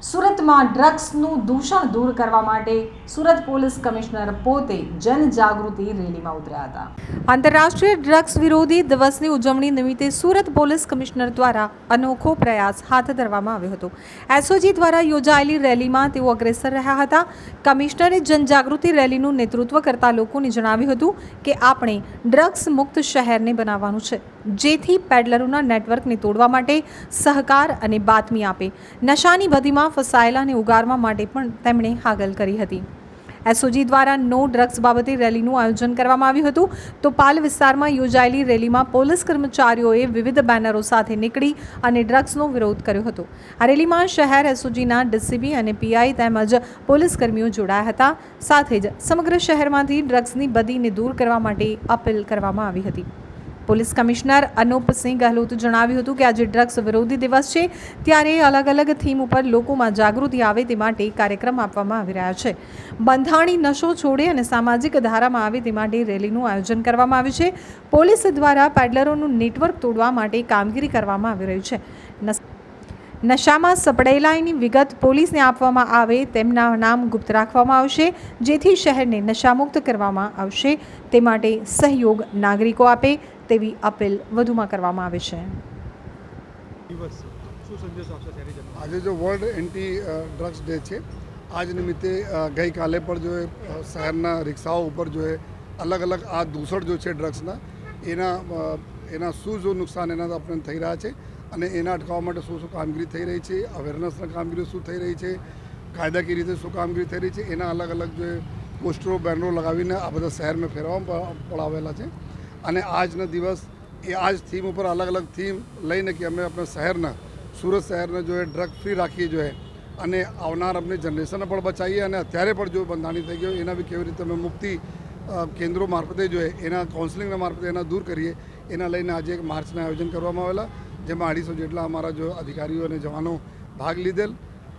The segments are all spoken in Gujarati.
સુરતમાં ડ્રગ્સનું દૂષણ દૂર કરવા માટે સુરત પોલીસ કમિશનર પોતે જનજાગૃતિ રેલીમાં ઉતર્યા હતા। આંતરરાષ્ટ્રીય ડ્રગ્સ વિરોધી દિવસની ઉજવણી નિમિત્તે સુરત પોલીસ કમિશનર દ્વારા અનોખો પ્રયાસ હાથ ધરવામાં આવ્યો હતો। એસઓજી દ્વારા યોજાયેલી રેલીમાં તેઓ અગ્રેસર રહ્યા હતા। કમિશનરે જનજાગૃતિ રેલીનું નેતૃત્વ કરતા લોકોને જણાવ્યું હતું કે આપણે ડ્રગ્સ મુક્ત શહેરને બનાવવાનું છે, જેથી પેડલરોના નેટવર્કને તોડવા માટે સહકાર અને બાતમી આપે। નશાની બદીમાં ફસાયેલાને ઉગારવા માટે પણ તેમણે હાકલ કરી હતી। એસઓજી દ્વારા નો ડ્રગ્સ બાબતે રેલીનું આયોજન કરવામાં આવ્યું હતું। તો પાલ વિસ્તારમાં યોજાયેલી રેલીમાં પોલીસ કર્મચારીઓએ વિવિધ બેનરો સાથે નીકળી અને ડ્રગ્સનો વિરોધ કર્યો હતો। આ રેલીમાં શહેર એસઓજીના ડીસીપી અને પીઆઈ તેમજ પોલીસ કર્મીઓ જોડાયા હતા। સાથે જ સમગ્ર શહેરમાંથી ડ્રગ્સની બદીને દૂર કરવા માટે અપીલ કરવામાં આવી હતી। પોલીસ કમિશનર અનુપસિંહ ગહેલોતે જણાવ્યું હતું કે આજે ડ્રગ્સ વિરોધી દિવસ છે, ત્યારે અલગ અલગ થીમ ઉપર લોકોમાં જાગૃતિ આવે તે માટે કાર્યક્રમ આપવામાં આવી રહ્યા છે। બંધાણી નશો છોડે અને સામાજિક ધારામાં આવે તે માટે રેલીનું આયોજન કરવામાં આવ્યું છે। પોલીસ દ્વારા પેડલરોનું નેટવર્ક તોડવા માટે કામગીરી કરવામાં આવી રહી છે। નશામાં સપડાયેલાની વિગત પોલીસને આપવામાં આવે, તેમના નામ ગુપ્ત રાખવામાં આવશે, જેથી શહેરને નશામુક્ત કરવામાં આવશે। તે માટે સહયોગ નાગરિકો આપે તેવી અપીલ વધુમાં કરવામાં આવે છે। આજે જો વર્લ્ડ એન્ટી ડ્રગ્સ ડે છે, આજ નિમિત્તે ગઈકાલે પણ જો શહેરના રિક્ષાઓ ઉપર જો અલગ અલગ આ દૂષણ જો છે ડ્રગ્સના એના શું જો નુકસાન એના આપણને થઈ રહ્યા છે અને એના અટકાવવા માટે શું કામગીરી થઈ રહી છે, અવેરનેસના કામગીરી શું થઈ રહી છે, કાયદાકીય રીતે શું કામગીરી થઈ રહી છે, એના અલગ અલગ જો પોસ્ટરો બેનરો લગાવીને આ બધા શહેરમાં ફેરવવામાં પડાવેલા છે। અને આજનો દિવસ એ આજ થીમ ઉપર અલગ અલગ થીમ લઈને કે અમે આપણા શહેરના સુરત શહેરને જો ડ્રગ ફ્રી રાખીએ જોઈએ અને આવનાર આપણી જનરેશનને પણ બચાવીએ અને અત્યારે પણ જો બંધાણી થઈ ગયો એના બી કેવી રીતે અમે મુક્તિ કેન્દ્રો મારફતે જોઈએ એના કાઉન્સિલિંગના મારફતે એના દૂર કરીએ, એના લઈને આજે એક માર્ચનું આયોજન કરવામાં આવેલા, જેમાં 250 જેટલા અમારા જો અધિકારીઓ અને જવાનો ભાગ લીધેલ।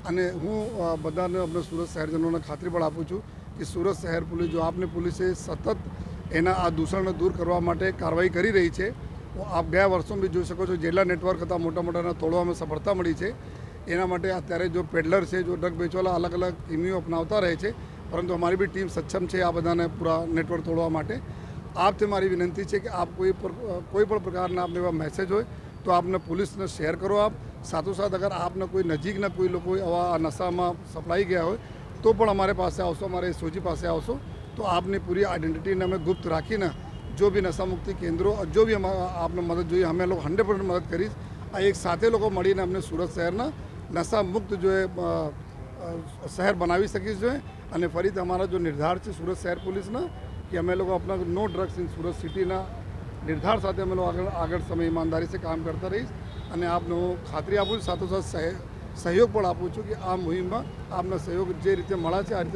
અને હું બધાને આપણે સુરત શહેરજનોને ખાતરી પણ આપું છું કે સુરત શહેર પોલીસ જો આપની પોલીસે સતત એના આ દૂષણને દૂર કરવા માટે કાર્યવાહી કરી રહી છે। આપ ગયા વર્ષોમાં બી જોઈ શકો છો જેટલા નેટવર્ક હતા મોટા મોટાના તોડવામાં સફળતા મળી છે। એના માટે અત્યારે જો પેડલર છે, જો ડ્રગ વેચવાલા અલગ અલગ ટીમીઓ અપનાવતા રહે છે, પરંતુ અમારી બી ટીમ સક્ષમ છે આ બધાને પૂરા નેટવર્ક તોડવા માટે। આપથી મારી વિનંતી છે કે આપ કોઈ પણ પ્રકારના આપને એવા મેસેજ હોય તો આપને પોલીસને શેર કરો। આપ સાથોસાથ અગર આપને કોઈ નજીકના કોઈ લોકો આવા નશામાં સપડાઈ ગયા હોય તો પણ અમારી પાસે આવશો, અમારે એસઓજી પાસે આવશો, તો આપની પૂરી આઈડેન્ટિટીને અમે ગુપ્ત રાખીને જો બી નશા મુક્તિ કેન્દ્રો જો બી આપને મદદ જોઈએ અમે લોકો 100% મદદ કરીશ। આ એક સાથે લોકો મળીને અમને સુરત શહેરના નશા મુક્ત જો શહેર બનાવી શકીશ જોઈએ। અને ફરીથી અમારા જો નિર્ધાર છે સુરત શહેર પોલીસના કે અમે લોકો આપણા નો ડ્રગ્સ ઇન સુરત સિટીના નિર્ધાર સાથે અમે લોકો આગળ સમય ઈમાનદારી से કામ કરતા રહીશ। અને આપને હું ખાતરી આપું છું, સાથોસાથ સહયોગ પણ આપું છું કે આ મુહિમમાં આપનો સહયોગ જે રીતે મળે છે આ રીતે